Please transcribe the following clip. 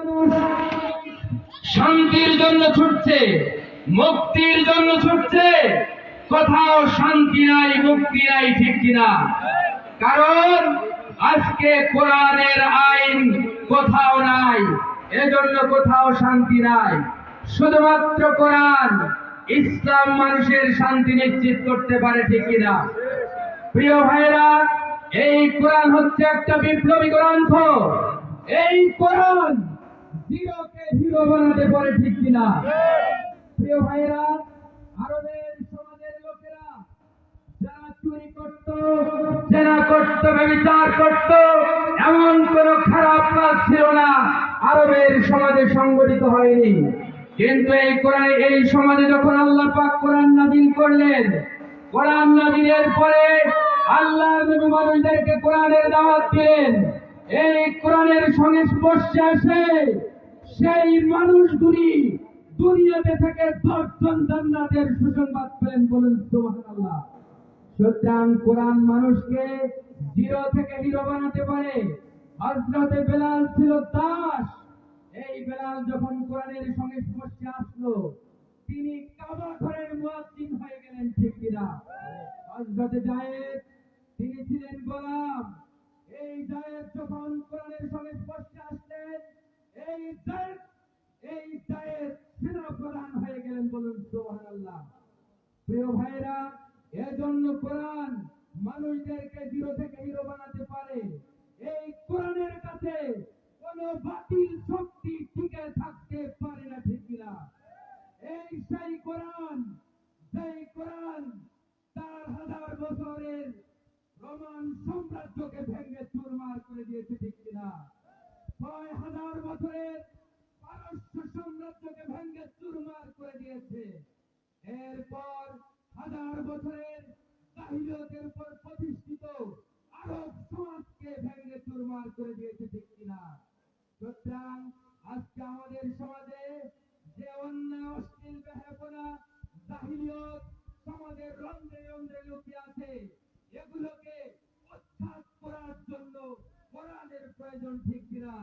মানুষ শান্তির জন্য ছুটছে, মুক্তির জন্য ছুটছে, কোথাও শান্তি নাই, মুক্তি নাই, ঠিক কিনা? কারণ আজকে কোরআনের আইন কোথাও নাই, এজন্য কোথাও শান্তি নাই। শুধুমাত্র কোরআন, ইসলাম মানুষের শান্তি নিশ্চিত করতে পারে, ঠিক কিনা? প্রিয় ভাইরা, এই কোরআন হচ্ছে একটা বিপ্লবী গ্রন্থ। এই কোরআন জিরোকে হিরো বানাতে পারে, ঠিক কিনা? প্রিয় ভাইরা, আরবের সমাজের লোকেরা যারা চুরি করত, জেনা করত, ব্যভিচার করত, এমন কোন খারাপ কাজ ছিল না আরবের সমাজে সংগঠিত হয়নি। কিন্তু এই কোরআন, এই সমাজে যখন আল্লাহ পাক কোরআন নাযিল করলেন, কোরআন নাযিলের পরে আল্লাহ নবী মানুষদেরকে কোরআনের দাওয়াত দিলেন। এই কোরআনের সংস্পর্শে আসে সেই মানুষগুলি দুনিয়াতে থেকে 10 জন জান্নাতের সুসংবাদ পেলেন। বলুন সুবহানাল্লাহ। সুতরাং কোরআন মানুষকে জিরো থেকে হিরো বানাতে পারে। হযরতে বেলাল ছিল দাস। এই বেলাল যখন কোরআনের সংস্পর্শে আসলো, তিনি কাবা ঘরের মুয়াজ্জিন হয়ে গেলেন, ঠিক কিনা? হযরতে যায়েদ, তিনি ছিলেন গোলাম। এই যায়েদ যখন কোরআনের সংস্পর্শে আসলেন, এই যায়েদ সেনা প্রধান হয়ে গেলেন। বলুন সুবহানাল্লাহ। প্রিয় ভাইরা, এজন্য কোরআন মানুষদেরকে জিরো থেকে হিরো বানাতে পারে। এই কোরআনের কাছে কোন বাতিল শক্তি টিকে থাকতে পারে না, ঠিক কিনা? এই সেই কোরআন, যেই কোরআন 4000 বছরের রোমান সাম্রাজ্যকে ভেঙে চুরমার করে দিয়েছে, ঠিক কিনা? 6000 বছরের পারস্য সাম্রাজ্যকে ভেঙে চুরমার করে দিয়েছে। এরপর 1000 বছরের জাহিলিয়তের উপর প্রতিষ্ঠিত আরব সমাজকে ভেঙে চুরমার করে দিয়েছে, ঠিক কিনা? সুতরাং আজকে আমাদের সমাজে যে অন্যায়, অশ্লীল, বেহায়াপনা, জাহিলিয়ত সমাজের রন্ধ্রে রন্ধ্রে লুকিয়ে আছে, এগুলোকে উচ্ছেদ করার জন্য কোরআনের প্রয়োজন, ঠিক কিনা?